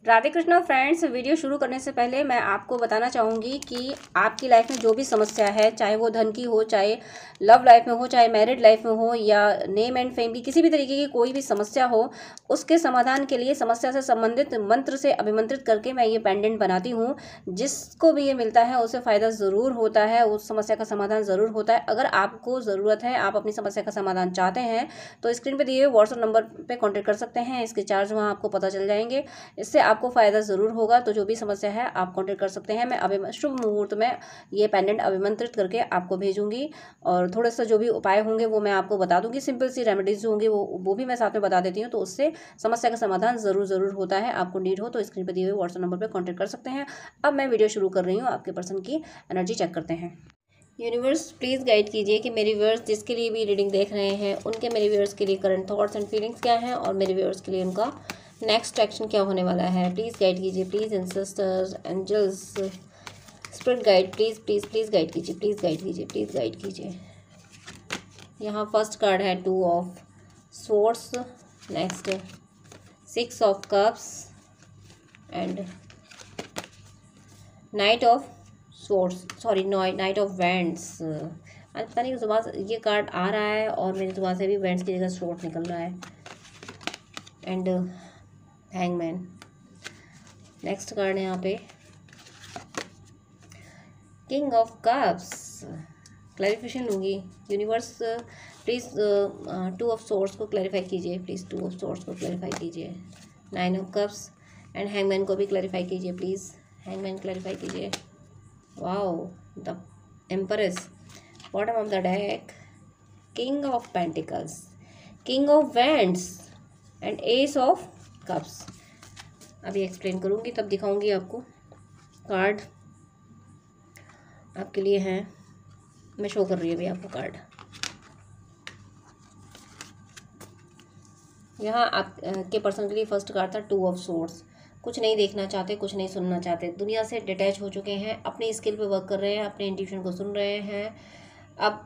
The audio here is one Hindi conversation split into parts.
राधे कृष्णा फ्रेंड्स, वीडियो शुरू करने से पहले मैं आपको बताना चाहूँगी कि आपकी लाइफ में जो भी समस्या है, चाहे वो धन की हो, चाहे लव लाइफ में हो, चाहे मैरिड लाइफ में हो, या नेम एंड फेम की किसी भी तरीके की कोई भी समस्या हो, उसके समाधान के लिए समस्या से संबंधित मंत्र से अभिमंत्रित करके मैं ये पेंडेंट बनाती हूँ। जिसको भी ये मिलता है उसे फ़ायदा ज़रूर होता है, उस समस्या का समाधान ज़रूर होता है। अगर आपको ज़रूरत है, आप अपनी समस्या का समाधान चाहते हैं, तो स्क्रीन पर दिए हुए व्हाट्सएप नंबर पर कॉन्टैक्ट कर सकते हैं। इसके चार्ज वहाँ आपको पता चल जाएंगे। इससे आपको फ़ायदा ज़रूर होगा। तो जो भी समस्या है आप कांटेक्ट कर सकते हैं। मैं अभी शुभ मुहूर्त में ये पेंडेंट अभिमंत्रित करके आपको भेजूंगी, और थोड़ा सा जो भी उपाय होंगे वो मैं आपको बता दूंगी। सिंपल सी रेमेडीज़ जो होंगी वो भी मैं साथ में बता देती हूँ। तो उससे समस्या का समाधान ज़रूर होता है। आपको नीड हो तो स्क्रीन पर दिए हुए व्हाट्सएप नंबर पर कॉन्टैक्ट कर सकते हैं। अब मैं वीडियो शुरू कर रही हूँ। आपके पर्सन की एनर्जी चेक करते हैं। यूनिवर्स प्लीज़ गाइड कीजिए कि मेरे व्यूअर्स जिसके लिए भी रीडिंग देख रहे हैं उनके मेरे व्यूअर्स के लिए करंट थॉट्स एंड फीलिंग्स क्या हैं, और मेरे व्यूअर्स के लिए उनका नेक्स्ट एक्शन क्या होने वाला है। प्लीज़ गाइड कीजिए, please ancestors, angels, spirit guide, please please please guide कीजिए, प्लीज़ गाइड कीजिए, प्लीज़ गाइड कीजिए। यहाँ फर्स्ट कार्ड है 2 of swords, next 6 of cups and knight of swords, sorry knight of wands. पता नहीं जुबान से ये कार्ड आ रहा है और मेरी जुबान से भी वैंड्स की जगह स्वॉर्ड निकल रहा है। And hangman. नेक्स्ट कार्ड है यहाँ पे किंग ऑफ कप्स। क्लैरिफिकेशन लूँगी। यूनिवर्स प्लीज़ 2 ऑफ सोर्स को क्लैरिफाई कीजिए, प्लीज़ 2 ऑफ सोर्स को क्लैरिफाई कीजिए। 9 ऑफ कप्स एंड हैंगमैन को भी क्लैरिफाई कीजिए, प्लीज़ हैंगमैन क्लैरिफाई कीजिए। Wow, the empress. Bottom of the deck king of pentacles, king of wands and S of cups. अभी एक्सप्लेन करूँगी तब दिखाऊंगी आपको। कार्ड आपके लिए हैं, मैं शो कर रही हूँ अभी आपको कार्ड। यहाँ आप के पर्सन के लिए फर्स्ट कार्ड था 2 ऑफ सोर्ड्स। कुछ नहीं देखना चाहते, कुछ नहीं सुनना चाहते, दुनिया से डिटैच हो चुके हैं, अपनी स्किल पे वर्क कर रहे हैं, अपने इंट्यूशन को सुन रहे हैं। अब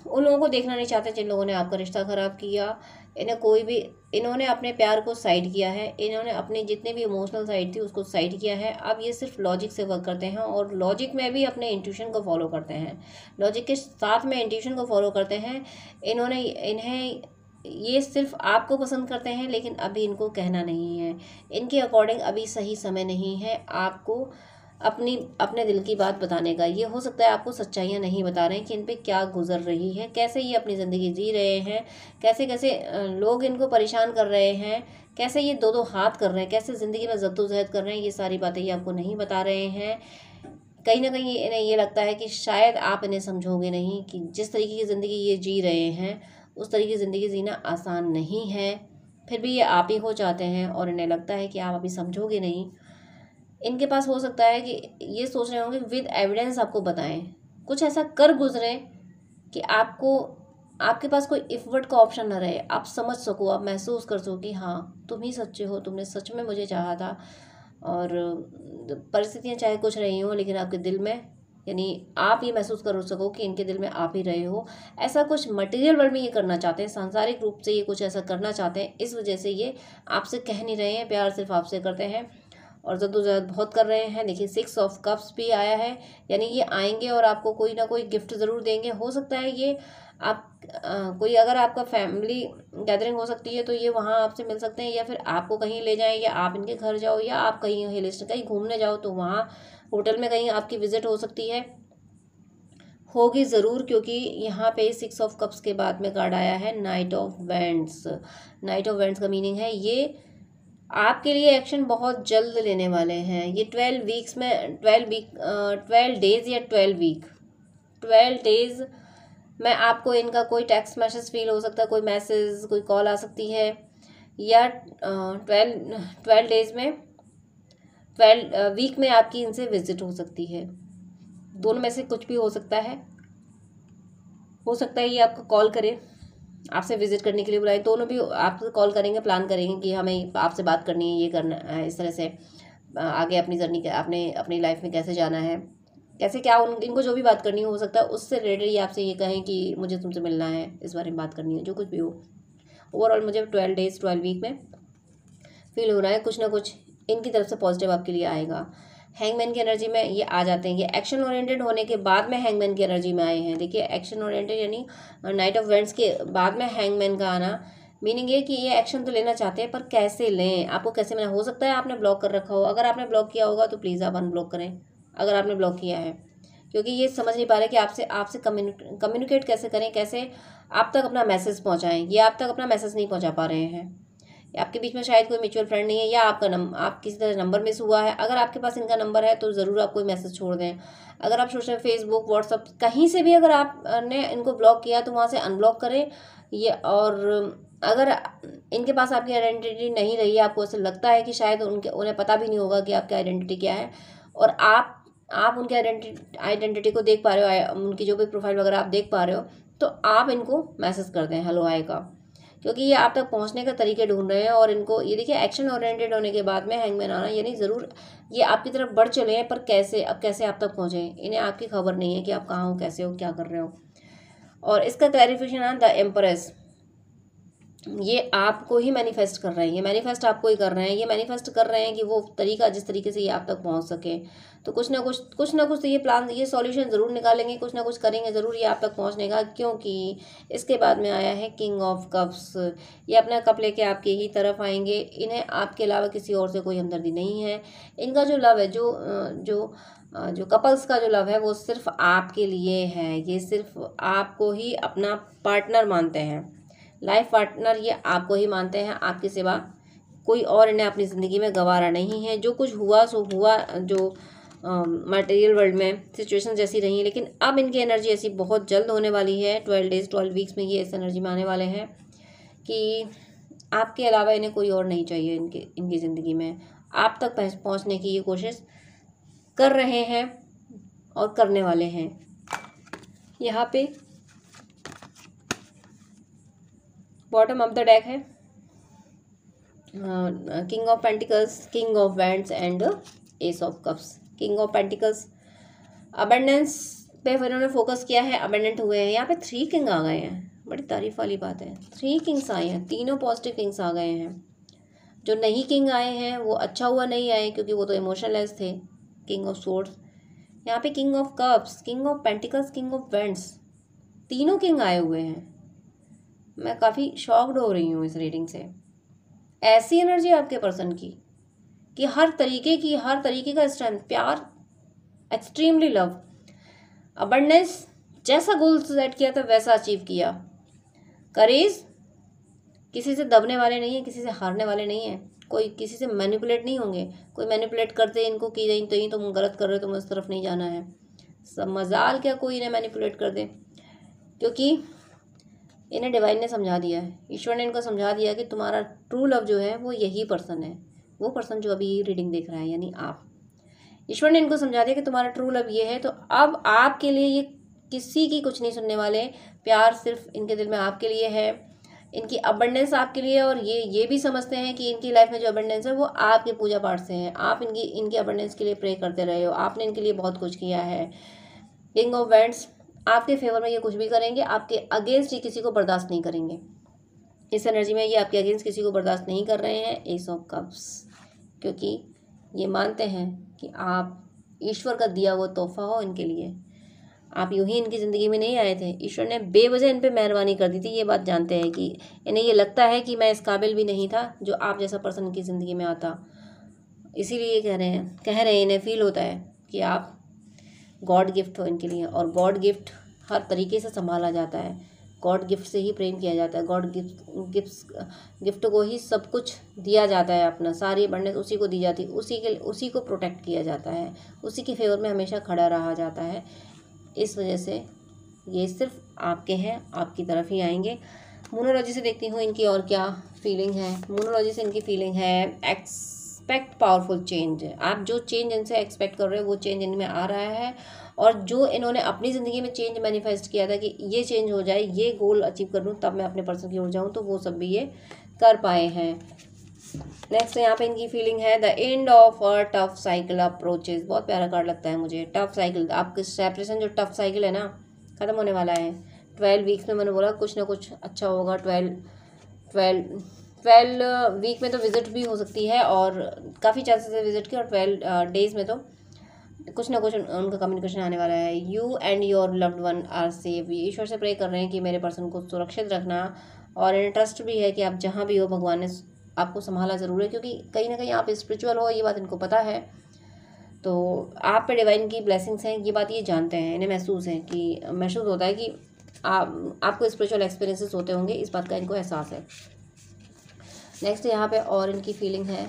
उन लोगों को देखना नहीं चाहते जिन लोगों ने आपका रिश्ता ख़राब किया। इन्होंने अपने प्यार को साइड किया है, इन्होंने अपनी जितने भी इमोशनल साइड थी उसको साइड किया है। अब ये सिर्फ लॉजिक से वर्क करते हैं और लॉजिक में भी अपने इंट्यूशन को फॉलो करते हैं, लॉजिक के साथ में इंट्यूशन को फॉलो करते हैं। इन्हें ये सिर्फ आपको पसंद करते हैं, लेकिन अभी इनको कहना नहीं है। इनके अकॉर्डिंग अभी सही समय नहीं है आपको अपने दिल की बात बताने का। ये हो सकता है आपको सच्चाइयाँ नहीं बता रहे हैं कि इन पे क्या गुजर रही है, कैसे ये अपनी ज़िंदगी जी रहे हैं, कैसे कैसे लोग इनको परेशान कर रहे हैं, कैसे ये दो हाथ कर रहे हैं, कैसे ज़िंदगी में जद्दोजहद कर रहे हैं। ये सारी बातें ये आपको नहीं बता रहे हैं। कहीं ना कहीं इन्हें ये लगता है कि शायद आप इन्हें समझोगे नहीं, कि जिस तरीके की ज़िंदगी ये जी रहे हैं उस तरीके की ज़िंदगी जीना आसान नहीं है। फिर भी ये आप ही हो चाहते हैं और इन्हें लगता है कि आप अभी समझोगे नहीं। इनके पास हो सकता है कि ये सोच रहे होंगे विद एविडेंस आपको बताएं, कुछ ऐसा कर गुजरें कि आपके पास कोई इफ वर्ड का ऑप्शन ना रहे, आप समझ सको, आप महसूस कर सको कि हाँ तुम ही सच्चे हो, तुमने सच में मुझे चाहा था। और परिस्थितियाँ चाहे कुछ रही हों, लेकिन आपके दिल में, यानी आप ये महसूस कर सको कि इनके दिल में आप ही रहे हो। ऐसा कुछ मटेरियल वर्ल्ड में ये करना चाहते हैं, सांसारिक रूप से ये कुछ ऐसा करना चाहते हैं। इस वजह से ये आपसे कह नहीं रहे हैं, प्यार सिर्फ आपसे करते हैं और जद्दोजहद बहुत कर रहे हैं। देखिए 6 ऑफ कप्स भी आया है, यानी ये आएंगे और आपको कोई ना कोई गिफ्ट ज़रूर देंगे। हो सकता है ये आप कोई, अगर आपका फैमिली गैदरिंग हो सकती है तो ये वहाँ आपसे मिल सकते हैं, या फिर आपको कहीं ले जाएं, या आप इनके घर जाओ, या आप कहीं हिल स्टेशन कहीं घूमने जाओ तो वहाँ होटल में कहीं आपकी विजिट हो सकती है, होगी ज़रूर। क्योंकि यहाँ पे 6 ऑफ कप्स के बाद में कार्ड आया है night of wands. Night of wands का मीनिंग है ये आपके लिए एक्शन बहुत जल्द लेने वाले हैं। ये 12 वीक्स में 12 डेज़ या 12 डेज़ में आपको इनका कोई टेक्स्ट मैसेज फील हो सकता है, कोई मैसेज, कोई कॉल आ सकती है, या 12 डेज़ में 12 वीक में आपकी इनसे विजिट हो सकती है। दोनों में से कुछ भी हो सकता है। हो सकता है ये आपको कॉल करे, आपसे विजिट करने के लिए बुलाए, दोनों भी आपसे कॉल करेंगे, प्लान करेंगे कि हमें आपसे बात करनी है, ये करना है, इस तरह से आगे अपनी जर्नी आपने अपनी लाइफ में कैसे जाना है, कैसे क्या इनको जो भी बात करनी हो सकता है उससे रिलेटेड आपसे ये कहें कि मुझे तुमसे मिलना है, इस बारे में बात करनी है, जो कुछ भी हो। ओवरऑल मुझे 12 डेज़ 12 वीक में फील हो रहा है कुछ ना कुछ इनकी तरफ से पॉजिटिव आपके लिए आएगा। हैंगमैन की एनर्जी में ये आ जाते हैं, ये एक्शन ओरिएंटेड होने के बाद में हैंगमैन की एनर्जी में आए हैं। देखिए एक्शन ओरिएंटेड यानी नाइट ऑफ वेंट्स के बाद में हैंगमैन का आना, मीनिंग ये कि ये एक्शन तो लेना चाहते हैं पर कैसे लें, आपको कैसे लेना। हो सकता है आपने ब्लॉक कर रखा हो, अगर आपने ब्लॉक किया होगा तो प्लीज़ आप अनब्लॉक करें अगर आपने ब्लॉक किया है, क्योंकि ये समझ नहीं पा रहे कि आपसे कम्युनिकेट कैसे करें, कैसे आप तक अपना मैसेज पहुंचाएं। ये आप तक अपना मैसेज नहीं पहुंचा पा रहे हैं। आपके बीच में शायद कोई म्यूचुअल फ्रेंड नहीं है, या आप किसी तरह नंबर मिस हुआ है। अगर आपके पास इनका नंबर है तो ज़रूर आप कोई मैसेज छोड़ दें। अगर आप सोशल फेसबुक व्हाट्सअप कहीं से भी अगर आपने इनको ब्लॉक किया तो वहाँ से अनब्लॉक करें ये। और अगर इनके पास आपकी आइडेंटिटी नहीं रही है, आपको ऐसा लगता है कि शायद उन्हें पता भी नहीं होगा कि आपकी आइडेंटिटी क्या है, और आप उनकी आइडेंटिटी को देख पा रहे हो, उनकी जो भी प्रोफाइल वगैरह आप देख पा रहे हो, तो आप इनको मैसेज कर दें हेलो हाय का, क्योंकि ये आप तक पहुंचने का तरीके ढूंढ रहे हैं। और इनको ये देखिए एक्शन ओरिएंटेड होने के बाद में हैंगमैन आना, यानी ज़रूर ये आपकी तरफ बढ़ चले हैं, पर कैसे आप तक पहुँचे इन्हें आपकी खबर नहीं है कि आप कहाँ हो, कैसे हो, क्या कर रहे हो। और इसका क्लैरिफिकेशन है द एम्प्रेस, ये आपको ही मैनिफेस्ट कर रहे हैं, ये मैनिफेस्ट आपको ही कर रहे हैं, ये मैनिफेस्ट कर रहे हैं कि वो तरीका जिस तरीके से ये आप तक पहुंच सके। तो कुछ ना कुछ तो ये प्लान, ये सॉल्यूशन ज़रूर निकालेंगे, कुछ ना कुछ करेंगे ज़रूर ये आप तक पहुंचने का। क्योंकि इसके बाद में आया है किंग ऑफ कप्स, ये अपना कप लेके आपके ही तरफ आएंगे। इन्हें आपके अलावा किसी और से कोई हमदर्दी नहीं है। इनका जो लव है, जो कपल्स का जो लव है वो सिर्फ आपके लिए है। ये सिर्फ आपको ही अपना पार्टनर मानते हैं, लाइफ पार्टनर ये आपको ही मानते हैं, आपके सिवा कोई और इन्हें अपनी ज़िंदगी में गंवारा नहीं है। जो कुछ हुआ सो हुआ, जो मटेरियल वर्ल्ड में सिचुएशन जैसी रही, लेकिन अब इनकी एनर्जी ऐसी बहुत जल्द होने वाली है। 12 वीक्स में ये इस एनर्जी में आने वाले हैं कि आपके अलावा इन्हें कोई और नहीं चाहिए इनकी ज़िंदगी में। आप तक पहुँचने की ये कोशिश कर रहे हैं और करने वाले हैं। यहाँ पे बॉटम ऑफ द डेक है king of pentacles, king of wands and S of cups. King of pentacles abundance पे इन्होंने फोकस किया है, अबेंडेंट हुए हैं। यहाँ पे 3 किंग आ गए हैं, बड़ी तारीफ वाली बात है। 3 किंग्स आए हैं, तीनों पॉजिटिव किंग्स आ गए हैं। जो नहीं किंग आए हैं वो अच्छा हुआ नहीं आए, क्योंकि वो तो इमोशनलेस थे। किंग ऑफ सोर्ड्स, यहाँ पे king of cups, king of pentacles, king of wands, तीनों किंग आए हुए हैं। मैं काफ़ी शॉक्ड हो रही हूँ इस रीडिंग से। ऐसी एनर्जी आपके पर्सन की कि हर तरीके का स्ट्रेंथ, प्यार, एक्सट्रीमली लव, अबंडेंस, जैसा गोल सेट किया था वैसा अचीव किया। करेज, किसी से दबने वाले नहीं है, किसी से हारने वाले नहीं है, कोई किसी से मैनिपुलेट नहीं होंगे। कोई मैनिपुलेट करते इनको कि नहीं तो तुम गलत कर रहे हो, तुम इस तरफ नहीं जाना है। सब मजाल क्या कोई इन्हें मैनिपुलेट कर दे, क्योंकि इन्हें डिवाइन ने समझा दिया है, ईश्वर ने इनको समझा दिया कि तुम्हारा ट्रू लव जो है वो यही पर्सन है, वो पर्सन जो अभी रीडिंग देख रहा है, यानी आप। ईश्वर ने इनको समझा दिया कि तुम्हारा ट्रू लव ये है। तो अब आपके लिए ये किसी की कुछ नहीं सुनने वाले। प्यार सिर्फ इनके दिल में आपके लिए है, इनकी अबंडेंस आपके लिए, और ये भी समझते हैं कि इनकी लाइफ में जो अबंडेंस है वो आपके पूजा पाठ से है। आप इनकी अबंडेंस के लिए प्रे करते रहे हो, आपने इनके लिए बहुत कुछ किया है। किंग ऑफ वैंड्स, आपके फेवर में ये कुछ भी करेंगे, आपके अगेंस्ट ये किसी को बर्दाश्त नहीं करेंगे। इस एनर्जी में ये आपके अगेंस्ट किसी को बर्दाश्त नहीं कर रहे हैं। एस ऑफ कप्स, क्योंकि ये मानते हैं कि आप ईश्वर का दिया हुआ तोहफा हो इनके लिए। आप यूं ही इनकी ज़िंदगी में नहीं आए थे, ईश्वर ने बेवजह इन पे मेहरबानी कर दी थी। ये बात जानते हैं कि इन्हें ये लगता है कि मैं इस काबिल भी नहीं था जो आप जैसा पर्सन इनकी ज़िंदगी में आता। इसीलिए कह रहे हैं इन्हें फील होता है कि आप गॉड गिफ्ट हो इनके लिए, और गॉड गिफ्ट हर तरीके से संभाला जाता है। गॉड गिफ्ट से ही प्रेम किया जाता है, गॉड गिफ्ट को ही सब कुछ दिया जाता है, अपना सारी अबंडेंस उसी को दी जाती है, उसी को प्रोटेक्ट किया जाता है, उसी के फेवर में हमेशा खड़ा रहा जाता है। इस वजह से ये सिर्फ आपके हैं, आपकी तरफ ही आएंगे। मोनोलॉजी से देखती हूँ इनकी और क्या फीलिंग है। मोनोलॉजी से इनकी फीलिंग है एक्सपेक्ट पावरफुल चेंज। आप जो चेंज इनसे एक्सपेक्ट कर रहे हो वो चेंज इनमें आ रहा है, और जो इन्होंने अपनी ज़िंदगी में चेंज मैनिफेस्ट किया था कि ये चेंज हो जाए, ये गोल अचीव कर लूँ तब मैं अपने पर्सन की ओर जाऊँ, तो वो सब भी ये कर पाए हैं। नेक्स्ट यहाँ पे इनकी फीलिंग है the end of a tough cycle approaches. बहुत प्यारा कार्ड लगता है मुझे। टफ साइकिल, आपके सेपरेशन जो टफ साइकिल है ना, ख़त्म होने वाला है। 12 वीक्स में मैंने बोला कुछ ना कुछ अच्छा होगा। 12 12 वीक में तो विजिट भी हो सकती है और काफ़ी चांसेस है विजिट के, और 12 डेज़ में तो कुछ ना कुछ उनका कम्युनिकेशन आने वाला है। You and your loved one are safe. ईश्वर से प्रे कर रहे हैं कि मेरे पर्सन को सुरक्षित रखना, और इन्हें ट्रस्ट भी है कि आप जहाँ भी हो भगवान ने आपको संभाला ज़रूर है, क्योंकि कहीं ना कहीं आप स्पिरिचुअल हो, ये बात इनको पता है। तो आप पे डिवाइन की ब्लेसिंग्स हैं, ये बात ये जानते हैं, इन्हें महसूस होता है कि आपको स्पिरिचुअल एक्सपीरियंसेस होते होंगे, इस बात का इनको एहसास है। नेक्स्ट यहाँ पे और इनकी फीलिंग है,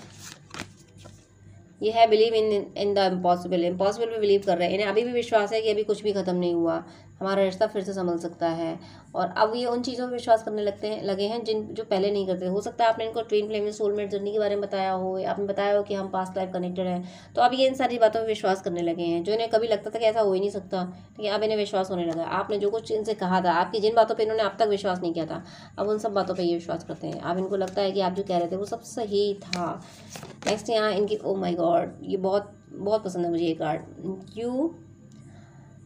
ये है believe in the impossible. Impossible में बिलीव कर रहे हैं, इन्हें अभी भी विश्वास है कि अभी कुछ भी ख़त्म नहीं हुआ, हमारा रिश्ता फिर से संभल सकता है। और अब ये उन चीज़ों पर विश्वास करने लगे हैं जो पहले नहीं करते। हो सकता है आपने इनको ट्विन फ्लेम सोलमेट जर्नी के बारे में बताया हो, आपने बताया हो कि हम पास्ट लाइफ कनेक्टेड हैं, तो अब ये इन सारी बातों पर विश्वास करने लगे हैं। जो इन्हें कभी लगता था कि ऐसा हो ही नहीं सकता, लेकिन अब इन्हें विश्वास होने लगा। आपने जो कुछ इनसे कहा था, आपकी जिन बातों पर इन्होंने अब तक विश्वास नहीं किया था, अब उन सब बातों पर ये विश्वास करते हैं। अब इनको लगता है कि आप जो कह रहे थे वो सब सही था। नेक्स्ट यहाँ इनकी, ओ माई गॉड, ये बहुत बहुत पसंद है मुझे ये card. You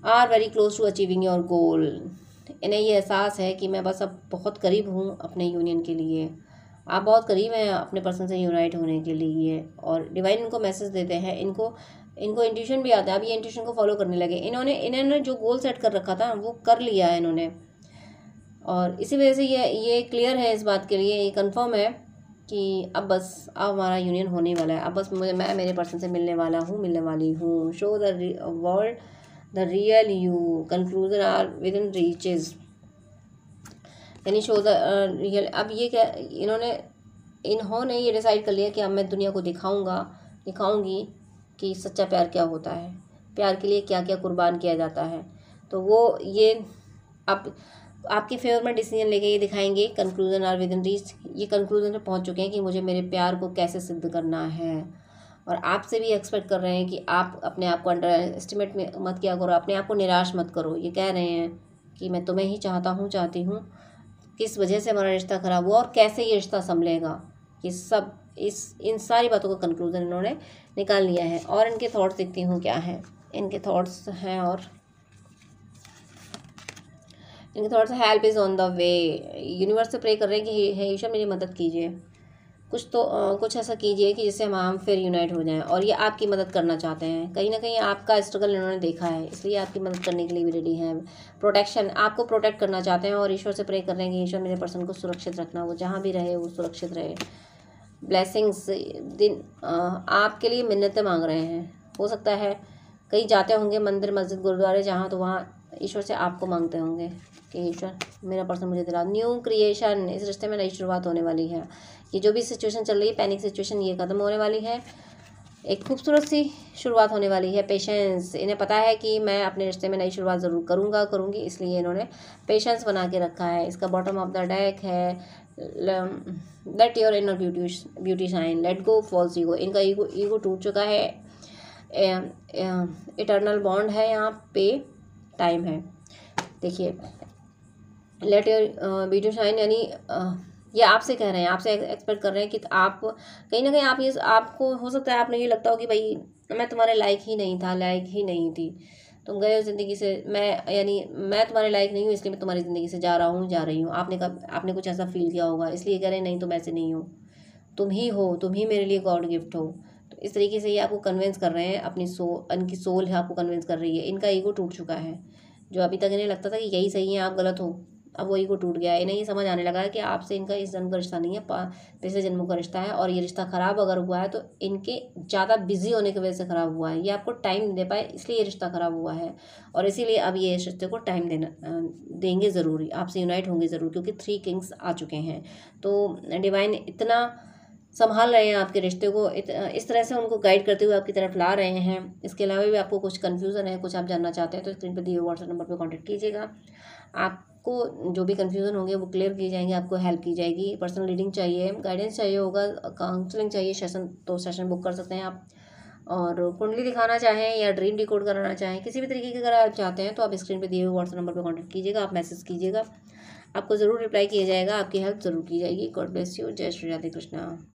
are very close to achieving your goal. इन्हें ये एहसास है कि मैं बस अब बहुत करीब हूँ अपने यूनियन के लिए। आप बहुत करीब हैं अपने पर्सन से यूनाइट होने के लिए, और डिवाइन इनको मैसेज देते हैं। इनको इंट्यूशन भी आता है, अब ये इंट्यूशन को फॉलो करने लगे। इन्होंने जो गोल सेट कर रखा था वो कर लिया है इन्होंने, और इसी वजह से ये क्लियर है इस बात के लिए, ये कंफर्म है कि अब हमारा यूनियन होने वाला है। अब बस मैं मेरे पर्सन से मिलने वाली हूँ। Show the world the real you, conclusion are within reaches, यानी शो द रियल। अब ये क्या, इन्होंने ये डिसाइड कर लिया कि अब मैं दुनिया को दिखाऊंगी कि सच्चा प्यार क्या होता है, प्यार के लिए क्या क्या कुर्बान किया जाता है। तो वो ये अब आपके फेवर में डिसीजन लेके ये दिखाएंगे। Conclusion are within reach, ये कंक्लूजन पे पहुंच चुके हैं कि मुझे मेरे प्यार को कैसे सिद्ध करना है। और आपसे भी एक्सपेक्ट कर रहे हैं कि आप अपने आप को अंडर एस्टिमेट में मत किया करो, अपने आप को निराश मत करो। ये कह रहे हैं कि मैं तुम्हें ही चाहती हूँ, किस वजह से हमारा रिश्ता ख़राब हुआ और कैसे ये रिश्ता संभलेगा, ये सब इन सारी बातों का कंक्लूजन इन्होंने निकाल लिया है। और इनके थॉट्स देखती हूँ क्या है इनके थॉट्स हैं, और इनके thoughts help is on the way. Universe से प्रे कर रहे हैं कि हे ईश्वर मेरी मदद कीजिए, कुछ ऐसा कीजिए कि जिससे हम फिर यूनाइट हो जाएं। और ये आपकी मदद करना चाहते हैं, कहीं ना कहीं आपका स्ट्रगल इन्होंने देखा है, इसलिए आपकी मदद करने के लिए भी रेडी हैं। प्रोटेक्शन, आपको प्रोटेक्ट करना चाहते हैं, और ईश्वर से प्रे कर रहे हैं कि ईश्वर मेरे पर्सन को सुरक्षित रखना, वो जहाँ भी रहे वो सुरक्षित रहे। ब्लेसिंग्स, आपके लिए मिन्नतें मांग रहे हैं। हो सकता है कहीं जाते होंगे मंदिर मस्जिद गुरुद्वारे जहाँ, तो वहाँ ईश्वर से आपको मांगते होंगे कि ईश्वर मेरा पर्सन मुझे दिला। न्यू क्रिएशन, इस रिश्ते में नई शुरुआत होने वाली है। ये जो भी सिचुएशन चल रही है, पैनिक सिचुएशन, ये ख़त्म होने वाली है, एक खूबसूरत सी शुरुआत होने वाली है। पेशेंस, इन्हें पता है कि मैं अपने रिश्ते में नई शुरुआत ज़रूर करूँगी, इसलिए इन्होंने पेशेंस बना के रखा है। इसका बॉटम ऑफ द डेक है let your inner beauty shine, let go false ego. इनका ईगो टूट चुका है, इटर्नल बॉन्ड है, यहाँ पे टाइम है। देखिए लेट योर ब्यूटी शाइन, यानी ये आपसे कह रहे हैं, आपसे एक्सपेक्ट कर रहे हैं कि आप कहीं ना कहीं आपको हो सकता है आपने ये लगता हो कि भाई मैं तुम्हारे लायक ही नहीं थी, तुम गए हो ज़िंदगी से, मैं तुम्हारे लायक नहीं हूँ, इसलिए मैं तुम्हारी ज़िंदगी से जा रही हूँ। आपने कुछ ऐसा फील किया होगा, इसलिए कह रहे हैं नहीं तुम ऐसे नहीं हो, तुम ही मेरे लिए गॉड गिफ्ट हो। तो इस तरीके से ये आपको कन्विंस कर रहे हैं, इनकी सोल है आपको कन्विंस कर रही है। इनका ईगो टूट चुका है, जो अभी तक इन्हें लगता था कि यही सही है आप गलत हो, अब वो ईगो टूट गया है। इन्हें ये समझ आने लगा है कि आपसे इनका इस जन्म का रिश्ता नहीं है, पिछले जन्मों का रिश्ता है। और ये रिश्ता ख़राब अगर हुआ है तो इनके ज़्यादा बिजी होने की वजह से ख़राब हुआ है, ये आपको टाइम नहीं दे पाए, इसलिए ये रिश्ता ख़राब हुआ है। और इसीलिए अब ये इस रिश्ते को टाइम देंगे ज़रूरी, आपसे यूनाइट होंगे ज़रूर, क्योंकि 3 किंग्स आ चुके हैं। तो डिवाइन इतना संभाल रहे हैं आपके रिश्ते को, इस तरह से उनको गाइड करते हुए आपकी तरफ ला रहे हैं। इसके अलावा भी आपको कुछ कन्फ्यूज़न है, कुछ आप जानना चाहते हैं, तो स्क्रीन पर दिए हुए व्हाट्सएप नंबर पर कॉन्टैक्ट कीजिएगा। आपको जो भी कन्फ्यूज़न होंगे वो क्लियर किए जाएंगे, आपको हेल्प की जाएगी। पर्सनल रीडिंग चाहिए, गाइडेंस चाहिए होगा, काउंसलिंग चाहिए, सेशन बुक कर सकते हैं आप। और कुंडली दिखाना चाहें या ड्रीम डिकोड कराना चाहें, किसी भी तरीके की अगर आप चाहते हैं तो आप स्क्रीन पे दिए हुए व्हाट्सएप नंबर पर कॉन्टैक्ट कीजिएगा, आप मैसेज कीजिएगा, आपको ज़रूर रिप्लाई किया जाएगा, आपकी हेल्प ज़रूर की जाएगी। God bless you. जय श्री राधे कृष्णा।